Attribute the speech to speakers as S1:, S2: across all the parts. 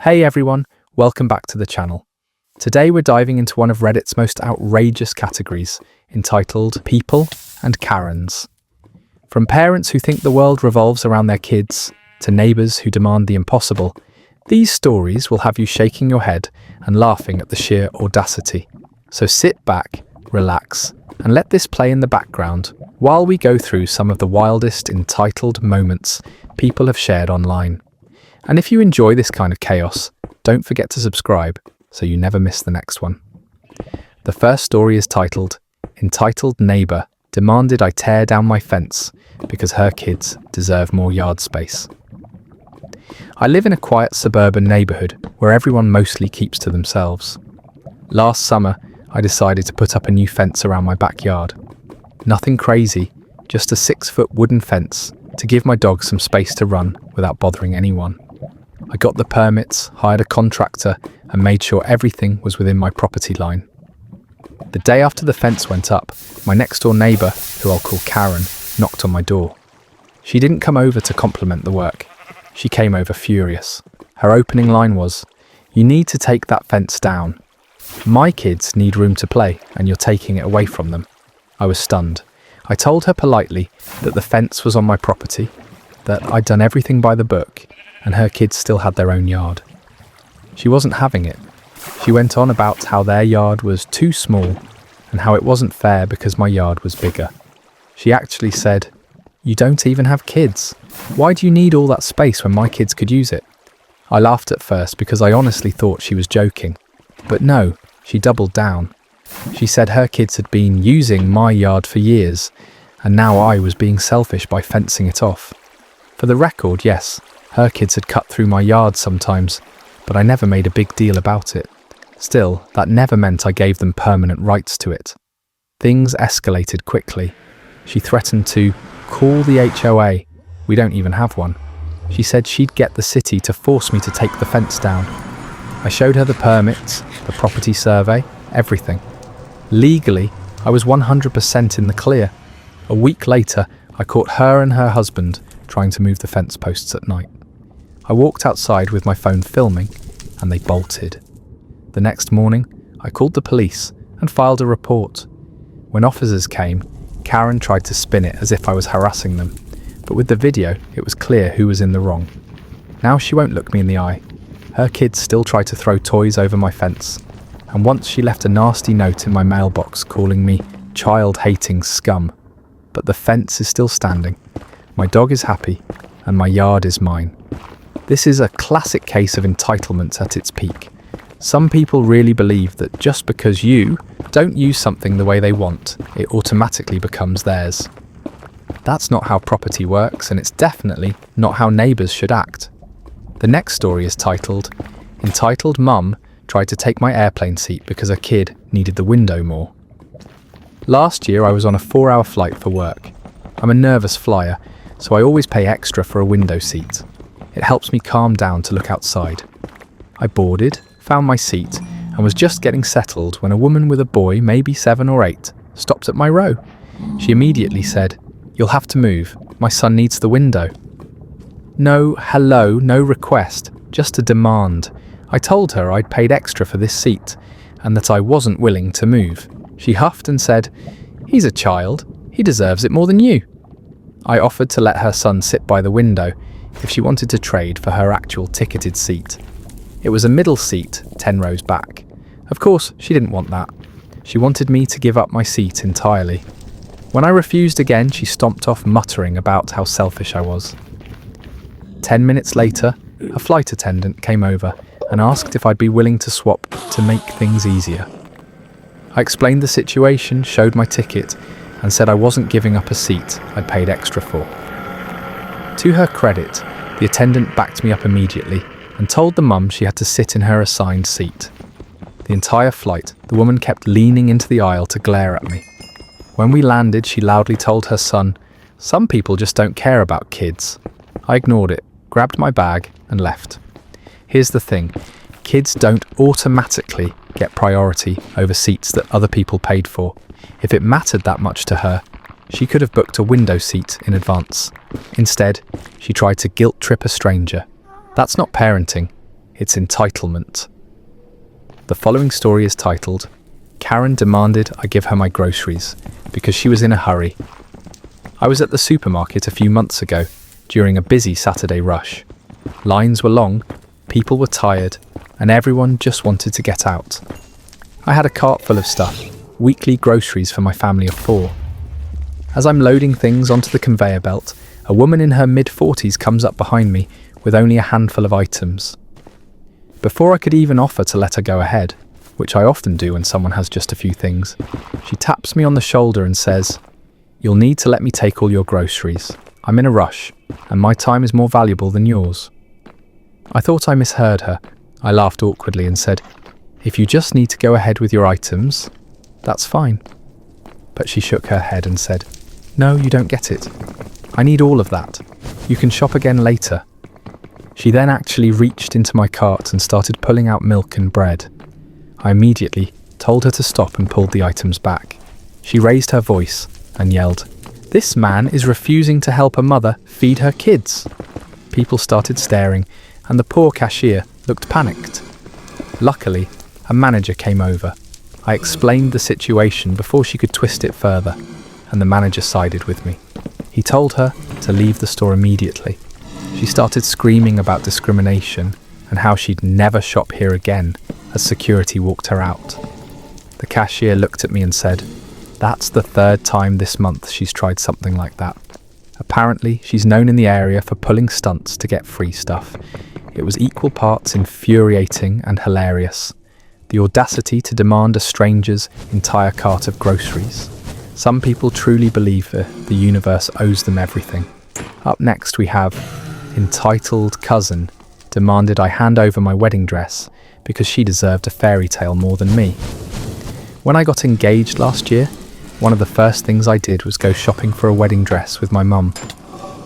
S1: Hey everyone, welcome back to the channel. Today we're diving into one of Reddit's most outrageous categories, entitled People and Karens. From parents who think the world revolves around their kids, to neighbours who demand the impossible, these stories will have you shaking your head and laughing at the sheer audacity. So sit back, relax, and let this play in the background while we go through some of the wildest entitled moments people have shared online. And if you enjoy this kind of chaos, don't forget to subscribe so you never miss the next one. The first story is titled, Entitled Neighbour Demanded I Tear Down My Fence because her kids deserve more yard space. I live in a quiet suburban neighbourhood where everyone mostly keeps to themselves. Last summer, I decided to put up a new fence around my backyard. Nothing crazy, just a 6-foot wooden fence to give my dog some space to run without bothering anyone. I got the permits, hired a contractor, and made sure everything was within my property line. The day after the fence went up, my next-door neighbour, who I'll call Karen, knocked on my door. She didn't come over to compliment the work. She came over furious. Her opening line was, "You need to take that fence down. My kids need room to play, and you're taking it away from them." I was stunned. I told her politely that the fence was on my property, that I'd done everything by the book, and her kids still had their own yard. She wasn't having it. She went on about how their yard was too small and how it wasn't fair because my yard was bigger. She actually said, "You don't even have kids. Why do you need all that space when my kids could use it?" I laughed at first because I honestly thought she was joking. But no, she doubled down. She said her kids had been using my yard for years, and now I was being selfish by fencing it off. For the record, yes, her kids had cut through my yard sometimes, but I never made a big deal about it. Still, that never meant I gave them permanent rights to it. Things escalated quickly. She threatened to call the HOA. We don't even have one. She said she'd get the city to force me to take the fence down. I showed her the permits, the property survey, everything. Legally, I was 100% in the clear. A week later, I caught her and her husband trying to move the fence posts at night. I walked outside with my phone filming, and they bolted. The next morning, I called the police and filed a report. When officers came, Karen tried to spin it as if I was harassing them, but with the video, it was clear who was in the wrong. Now she won't look me in the eye. Her kids still try to throw toys over my fence, and once she left a nasty note in my mailbox calling me child-hating scum. But the fence is still standing. My dog is happy, and my yard is mine. This is a classic case of entitlement at its peak. Some people really believe that just because you don't use something the way they want, it automatically becomes theirs. That's not how property works, and it's definitely not how neighbours should act. The next story is titled, Entitled Mum Tried to Take My Airplane Seat Because a Kid Needed the Window More. Last year I was on a 4-hour flight for work. I'm a nervous flyer, so I always pay extra for a window seat. It helps me calm down to look outside. I boarded, found my seat, and was just getting settled when a woman with a boy, maybe 7 or 8, stopped at my row. She immediately said, "You'll have to move. My son needs the window." No hello, no request, just a demand. I told her I'd paid extra for this seat, and that I wasn't willing to move. She huffed and said, "He's a child. He deserves it more than you." I offered to let her son sit by the window if she wanted to trade for her actual ticketed seat. It was a middle seat, 10 rows back. Of course, she didn't want that. She wanted me to give up my seat entirely. When I refused again, she stomped off muttering about how selfish I was. 10 minutes later, a flight attendant came over and asked if I'd be willing to swap to make things easier. I explained the situation, showed my ticket, and said I wasn't giving up a seat I'd paid extra for. To her credit, the attendant backed me up immediately and told the mum she had to sit in her assigned seat. The entire flight, the woman kept leaning into the aisle to glare at me. When we landed, she loudly told her son, "Some people just don't care about kids." I ignored it, grabbed my bag, and left. Here's the thing, kids don't automatically get priority over seats that other people paid for. If it mattered that much to her, she could have booked a window seat in advance. Instead, she tried to guilt trip a stranger. That's not parenting. It's entitlement. The following story is titled, Karen demanded I give her my groceries because she was in a hurry. I was at the supermarket a few months ago during a busy Saturday rush. Lines were long, people were tired, and everyone just wanted to get out. I had a cart full of stuff, weekly groceries for my family of 4. As I'm loading things onto the conveyor belt, a woman in her mid-40s comes up behind me with only a handful of items. Before I could even offer to let her go ahead, which I often do when someone has just a few things, she taps me on the shoulder and says, "You'll need to let me take all your groceries. I'm in a rush, and my time is more valuable than yours." I thought I misheard her. I laughed awkwardly and said, "If you just need to go ahead with your items, that's fine." But she shook her head and said, "No, you don't get it. I need all of that. You can shop again later." She then actually reached into my cart and started pulling out milk and bread. I immediately told her to stop and pulled the items back. She raised her voice and yelled, "This man is refusing to help a mother feed her kids." People started staring, and the poor cashier looked panicked. Luckily, a manager came over. I explained the situation before she could twist it further, and the manager sided with me. He told her to leave the store immediately. She started screaming about discrimination and how she'd never shop here again as security walked her out. The cashier looked at me and said, "That's the 3rd time this month she's tried something like that." Apparently, she's known in the area for pulling stunts to get free stuff. It was equal parts infuriating and hilarious. The audacity to demand a stranger's entire cart of groceries. Some people truly believe the universe owes them everything. Up next we have entitled cousin demanded I hand over my wedding dress because she deserved a fairy tale more than me. When I got engaged last year, one of the first things I did was go shopping for a wedding dress with my mum.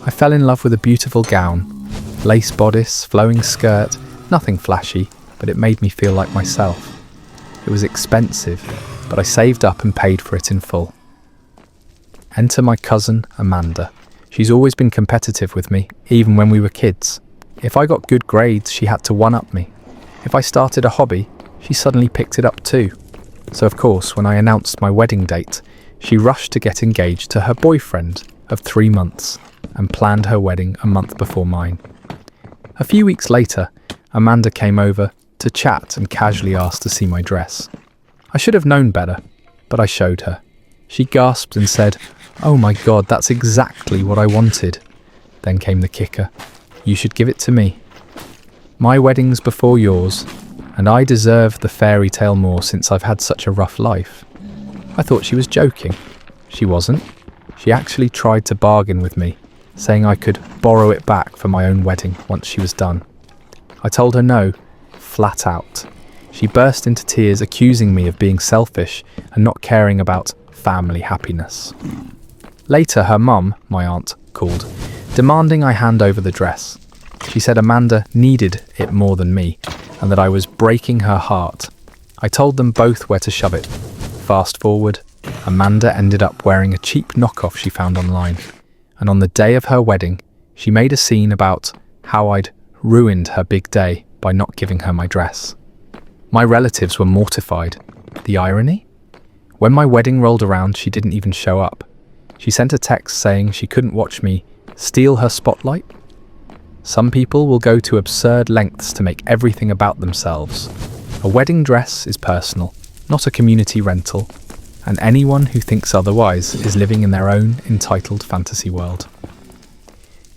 S1: I fell in love with a beautiful gown, lace bodice, flowing skirt, nothing flashy, but it made me feel like myself. It was expensive, but I saved up and paid for it in full. Enter my cousin, Amanda. She's always been competitive with me, even when we were kids. If I got good grades, she had to one-up me. If I started a hobby, she suddenly picked it up too. So of course, when I announced my wedding date, she rushed to get engaged to her boyfriend of 3 months and planned her wedding a month before mine. A few weeks later, Amanda came over to chat and casually asked to see my dress. I should have known better, but I showed her. She gasped and said, "Oh my God, that's exactly what I wanted." Then came the kicker. "You should give it to me. My wedding's before yours, and I deserve the fairy tale more since I've had such a rough life." I thought she was joking. She wasn't. She actually tried to bargain with me, saying I could borrow it back for my own wedding once she was done. I told her no, flat out. She burst into tears, accusing me of being selfish and not caring about family happiness. Later, her mum, my aunt, called, demanding I hand over the dress. She said Amanda needed it more than me, and that I was breaking her heart. I told them both where to shove it. Fast forward, Amanda ended up wearing a cheap knockoff she found online, and on the day of her wedding, she made a scene about how I'd ruined her big day by not giving her my dress. My relatives were mortified. The irony? When my wedding rolled around, she didn't even show up. She sent a text saying she couldn't watch me steal her spotlight. Some people will go to absurd lengths to make everything about themselves. A wedding dress is personal, not a community rental, and anyone who thinks otherwise is living in their own entitled fantasy world.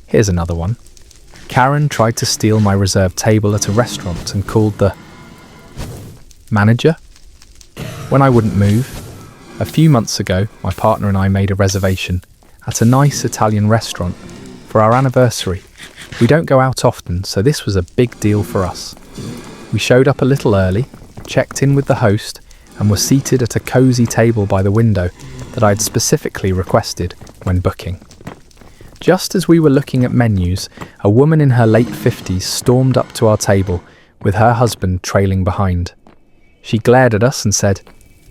S1: Here's another one. Karen tried to steal my reserved table at a restaurant and called the manager when I wouldn't move. A few months ago, my partner and I made a reservation at a nice Italian restaurant for our anniversary. We don't go out often, so this was a big deal for us. We showed up a little early, checked in with the host, and were seated at a cozy table by the window that I'd specifically requested when booking. Just as we were looking at menus, a woman in her late 50s stormed up to our table with her husband trailing behind. She glared at us and said,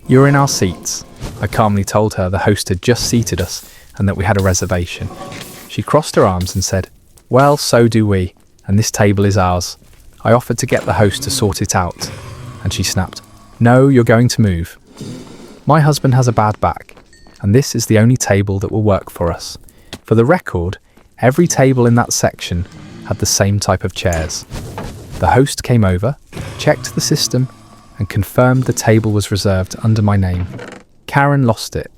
S1: "You're in our seats." I calmly told her the host had just seated us and that we had a reservation. She crossed her arms and said, "Well, so do we, and this table is ours." I offered to get the host to sort it out, and she snapped, "No, you're going to move." My husband has a bad back, and this is the only table that will work for us. For the record, every table in that section had the same type of chairs. The host came over, checked the system, and confirmed the table was reserved under my name. Karen lost it.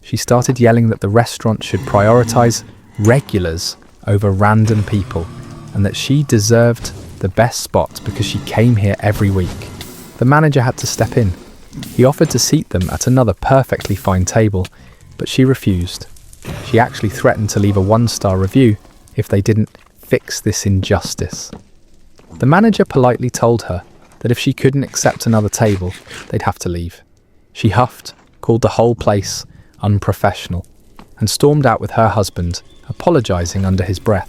S1: She started yelling that the restaurant should prioritize regulars over random people, and that she deserved the best spot because she came here every week. The manager had to step in. He offered to seat them at another perfectly fine table, but she refused. She actually threatened to leave a 1-star review if they didn't fix this injustice. The manager politely told her that if she couldn't accept another table, they'd have to leave. She huffed, called the whole place unprofessional, and stormed out with her husband, apologising under his breath.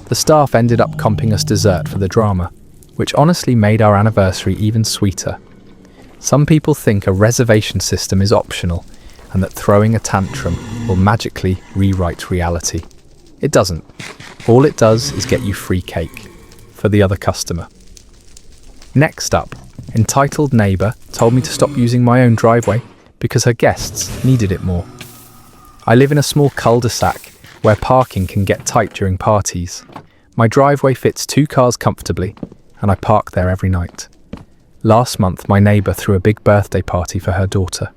S1: The staff ended up comping us dessert for the drama, which honestly made our anniversary even sweeter. Some people think a reservation system is optional and that throwing a tantrum will magically rewrite reality. It doesn't. All it does is get you free cake for the other customer. Next up, entitled neighbour told me to stop using my own driveway because her guests needed it more. I live in a small cul-de-sac where parking can get tight during parties. My driveway fits 2 cars comfortably, and I park there every night. Last month, my neighbour threw a big birthday party for her daughter.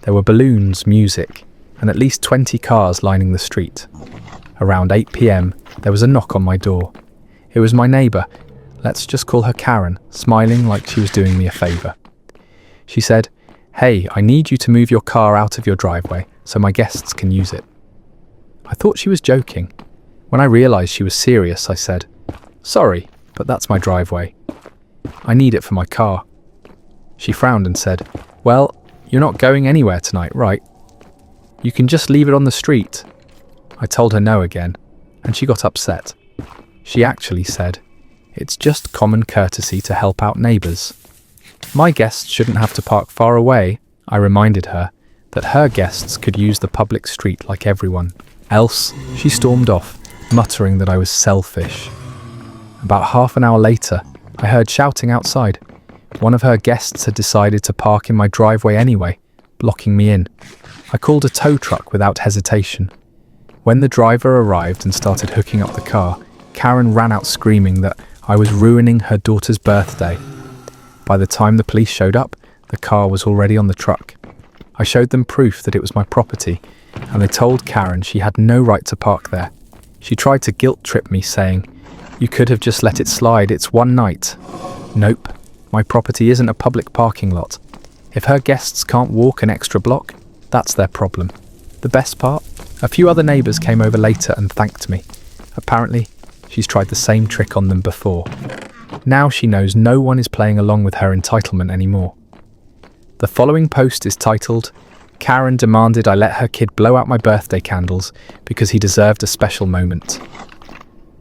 S1: There were balloons, music, and at least 20 cars lining the street. Around 8 p.m, there was a knock on my door. It was my neighbour, let's just call her Karen, smiling like she was doing me a favour. She said, "Hey, I need you to move your car out of your driveway so my guests can use it." I thought she was joking. When I realised she was serious, I said, "Sorry, but that's my driveway. I need it for my car." She frowned and said, "Well, you're not going anywhere tonight, right? You can just leave it on the street." I told her no again, and she got upset. She actually said, "It's just common courtesy to help out neighbours." My guests shouldn't have to park far away. I reminded her that her guests could use the public street like everyone. Else, she stormed off, muttering that I was selfish. About half an hour later, I heard shouting outside. One of her guests had decided to park in my driveway anyway, blocking me in. I called a tow truck without hesitation. When the driver arrived and started hooking up the car, Karen ran out screaming that I was ruining her daughter's birthday. By the time the police showed up, the car was already on the truck. I showed them proof that it was my property, and they told Karen she had no right to park there. She tried to guilt-trip me, saying, "You could have just let it slide, it's one night." Nope, my property isn't a public parking lot. If her guests can't walk an extra block, that's their problem. The best part? A few other neighbours came over later and thanked me. Apparently, she's tried the same trick on them before. Now she knows no one is playing along with her entitlement anymore. The following post is titled, "Karen demanded I let her kid blow out my birthday candles because he deserved a special moment."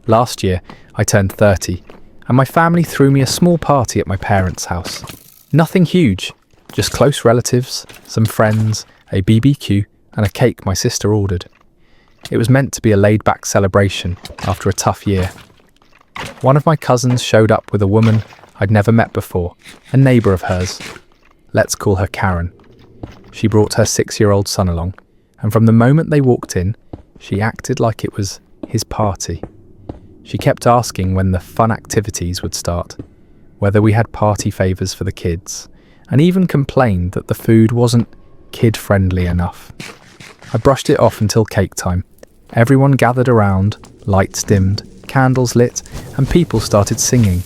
S1: Last year, I turned 30, and my family threw me a small party at my parents' house. Nothing huge, just close relatives, some friends, a BBQ, and a cake my sister ordered. It was meant to be a laid-back celebration after a tough year. One of my cousins showed up with a woman I'd never met before, a neighbour of hers. Let's call her Karen. She brought her 6-year-old son along, and from the moment they walked in, she acted like it was his party. She kept asking when the fun activities would start, whether we had party favours for the kids, and even complained that the food wasn't kid-friendly enough. I brushed it off until cake time. Everyone gathered around, lights dimmed, candles lit, and people started singing.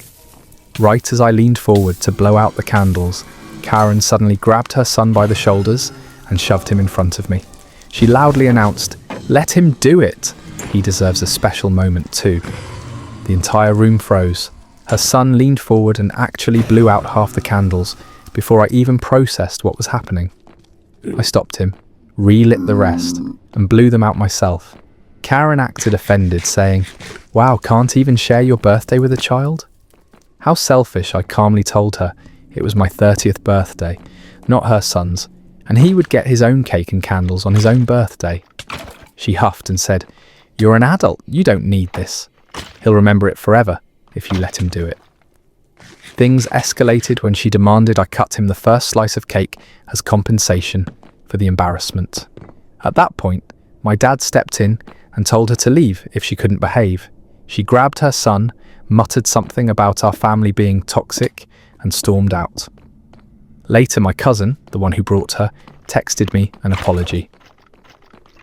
S1: Right as I leaned forward to blow out the candles, Karen suddenly grabbed her son by the shoulders and shoved him in front of me. She loudly announced, "Let him do it! He deserves a special moment too." The entire room froze. Her son leaned forward and actually blew out half the candles before I even processed what was happening. I stopped him, relit the rest, and blew them out myself. Karen acted offended, saying, "Wow, can't even share your birthday with a child?" How selfish, I calmly told her. It was my 30th birthday, not her son's, and he would get his own cake and candles on his own birthday. She huffed and said, "You're an adult, you don't need this. He'll remember it forever if you let him do it." Things escalated when she demanded I cut him the first slice of cake as compensation for the embarrassment. At that point, my dad stepped in and told her to leave if she couldn't behave. She grabbed her son, muttered something about our family being toxic, and stormed out. Later, my cousin, the one who brought her, texted me an apology.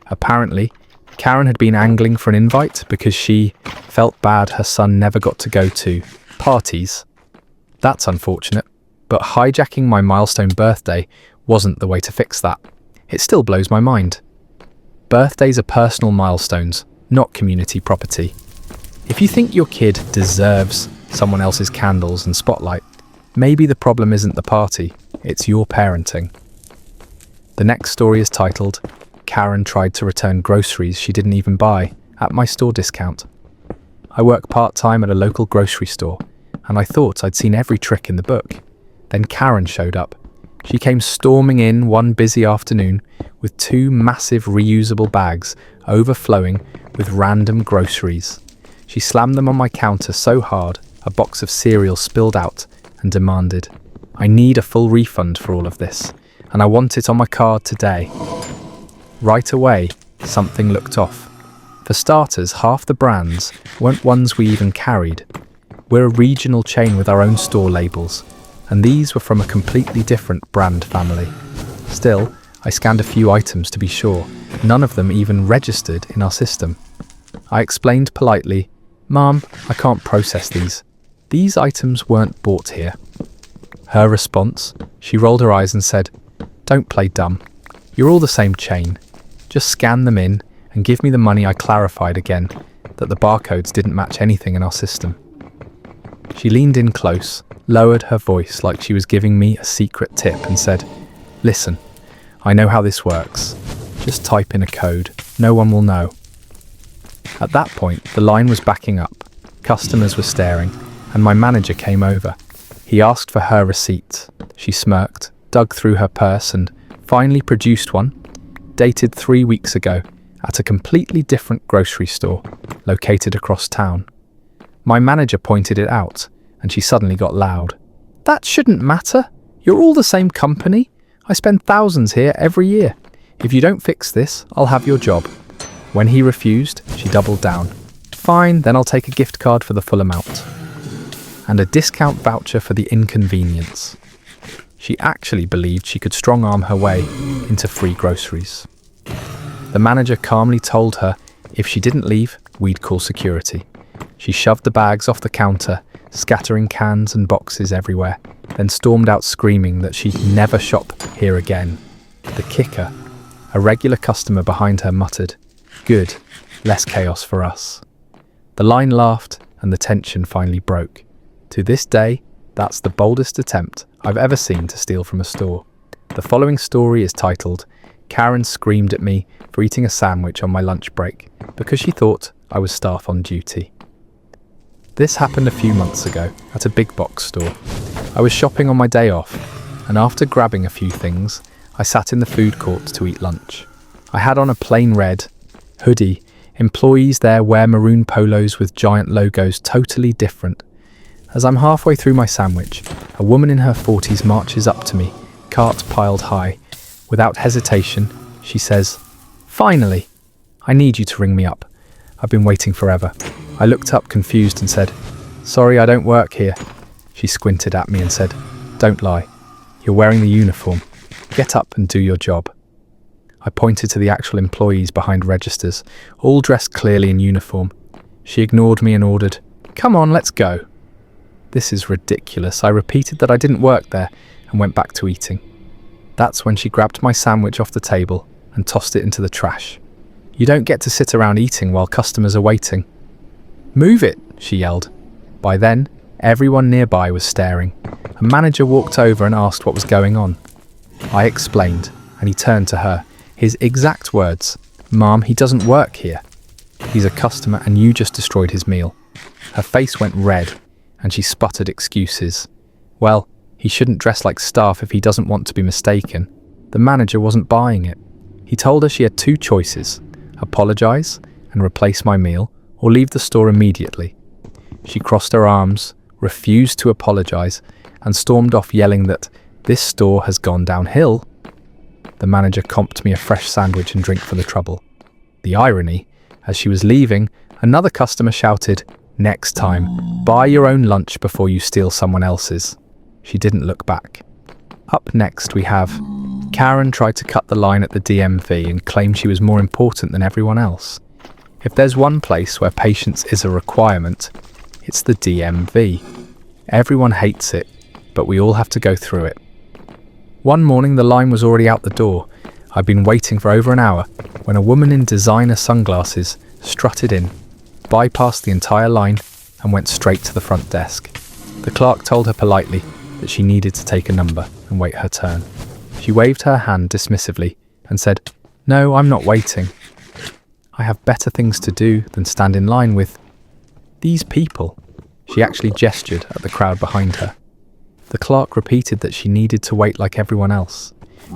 S1: Apparently, Karen had been angling for an invite because she felt bad her son never got to go to parties. That's unfortunate, but hijacking my milestone birthday wasn't the way to fix that. It still blows my mind. Birthdays are personal milestones, not community property. If you think your kid deserves someone else's candles and spotlight, maybe the problem isn't the party, it's your parenting. The next story is titled, Karen Tried to Return Groceries She Didn't Even Buy at My Store Discount. I work part-time at a local grocery store, and I thought I'd seen every trick in the book. Then Karen showed up. She came storming in one busy afternoon with 2 massive reusable bags overflowing with random groceries. She slammed them on my counter so hard a box of cereal spilled out and demanded, "I need a full refund for all of this, and I want it on my card today." Right away, something looked off. For starters, half the brands weren't ones we even carried. We're a regional chain with our own store labels, and these were from a completely different brand family. Still, I scanned a few items to be sure, none of them even registered in our system. I explained politely, "Mom, I can't process these. These items weren't bought here." Her response, she rolled her eyes and said, "Don't play dumb. You're all the same chain. Just scan them in and give me the money." I clarified again that the barcodes didn't match anything in our system. She leaned in close, lowered her voice like she was giving me a secret tip and said, "Listen, I know how this works. Just type in a code. No one will know." At that point, the line was backing up. Customers were staring, and my manager came over. He asked for her receipt. She smirked, dug through her purse, and finally produced one, dated 3 weeks ago, at a completely different grocery store, located across town. My manager pointed it out, and she suddenly got loud. "That shouldn't matter. You're all the same company. I spend thousands here every year. If you don't fix this, I'll have your job." When he refused, she doubled down. "Fine, then I'll take a gift card for the full amount. And a discount voucher for the inconvenience." She actually believed she could strong-arm her way into free groceries. The manager calmly told her if she didn't leave, we'd call security. She shoved the bags off the counter, scattering cans and boxes everywhere, then stormed out screaming that she'd never shop here again. The kicker, a regular customer behind her muttered, "Good, less chaos for us." The line laughed and the tension finally broke. To this day, that's the boldest attempt I've ever seen to steal from a store. The following story is titled, Karen Screamed at Me for Eating a Sandwich on My Lunch Break because she thought I was staff on duty. This happened a few months ago at a big box store. I was shopping on my day off, and after grabbing a few things, I sat in the food court to eat lunch. I had on a plain red hoodie. Employees there wear maroon polos with giant logos, totally different. As I'm halfway through my sandwich, a woman in her 40s marches up to me, cart piled high. Without hesitation, she says, "Finally, I need you to ring me up. I've been waiting forever." I looked up confused and said, "Sorry, I don't work here." She squinted at me and said, "Don't lie. You're wearing the uniform. Get up and do your job." I pointed to the actual employees behind registers, all dressed clearly in uniform. She ignored me and ordered, "Come on, let's go." "This is ridiculous." I repeated that I didn't work there and went back to eating. That's when she grabbed my sandwich off the table and tossed it into the trash. "You don't get to sit around eating while customers are waiting." "Move it," she yelled. By then, everyone nearby was staring. A manager walked over and asked what was going on. I explained, and he turned to her. His exact words, "Mom, he doesn't work here. He's a customer and you just destroyed his meal." Her face went red, and she sputtered excuses. Well, he shouldn't dress like staff if he doesn't want to be mistaken. The manager wasn't buying it. He told her she had 2 choices, apologize and replace my meal, or leave the store immediately. She crossed her arms, refused to apologize, and stormed off yelling that this store has gone downhill. The manager comped me a fresh sandwich and drink for the trouble. The irony, as she was leaving, another customer shouted, "Next time, buy your own lunch before you steal someone else's." She didn't look back. Up next we have Karen tried to cut the line at the DMV and claimed she was more important than everyone else. If there's one place where patience is a requirement, it's the DMV. Everyone hates it, but we all have to go through it. One morning the line was already out the door. I'd been waiting for over an hour when a woman in designer sunglasses strutted in, bypassed the entire line and went straight to the front desk. The clerk told her politely that she needed to take a number and wait her turn. She waved her hand dismissively and said, "No, I'm not waiting. I have better things to do than stand in line with these people." She actually gestured at the crowd behind her. The clerk repeated that she needed to wait like everyone else.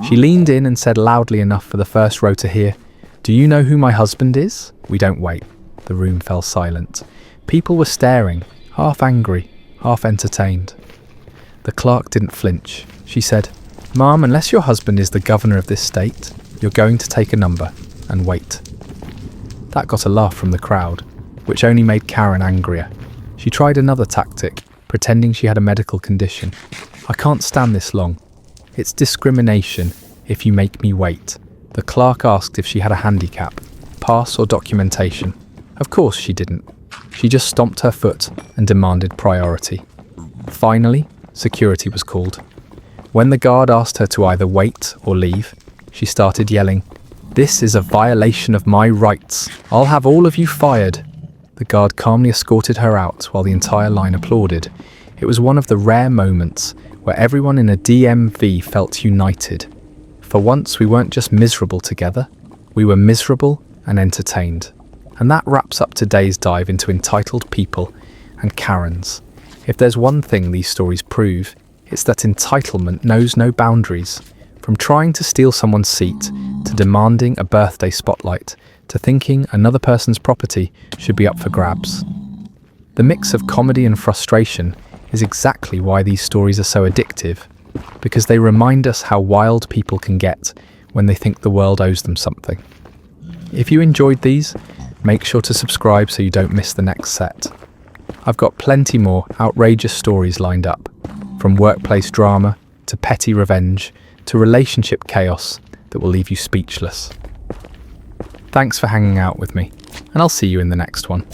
S1: She leaned in and said loudly enough for the first row to hear, "Do you know who my husband is?" "We don't wait." The room fell silent. People were staring, half angry, half entertained. The clerk didn't flinch. She said, "Ma'am, unless your husband is the governor of this state, you're going to take a number and wait." That got a laugh from the crowd, which only made Karen angrier. She tried another tactic, pretending she had a medical condition. "I can't stand this long. It's discrimination if you make me wait." The clerk asked if she had a handicap, pass or documentation. Of course she didn't. She just stomped her foot and demanded priority. Finally, security was called. When the guard asked her to either wait or leave, she started yelling, "This is a violation of my rights. I'll have all of you fired." The guard calmly escorted her out while the entire line applauded. It was one of the rare moments where everyone in a DMV felt united. For once, we weren't just miserable together, we were miserable and entertained. And that wraps up today's dive into entitled people and Karens. If there's one thing these stories prove, it's that entitlement knows no boundaries. From trying to steal someone's seat, to demanding a birthday spotlight, to thinking another person's property should be up for grabs. The mix of comedy and frustration is exactly why these stories are so addictive, because they remind us how wild people can get when they think the world owes them something. If you enjoyed these, make sure to subscribe so you don't miss the next set. I've got plenty more outrageous stories lined up, from workplace drama to petty revenge to relationship chaos that will leave you speechless. Thanks for hanging out with me, and I'll see you in the next one.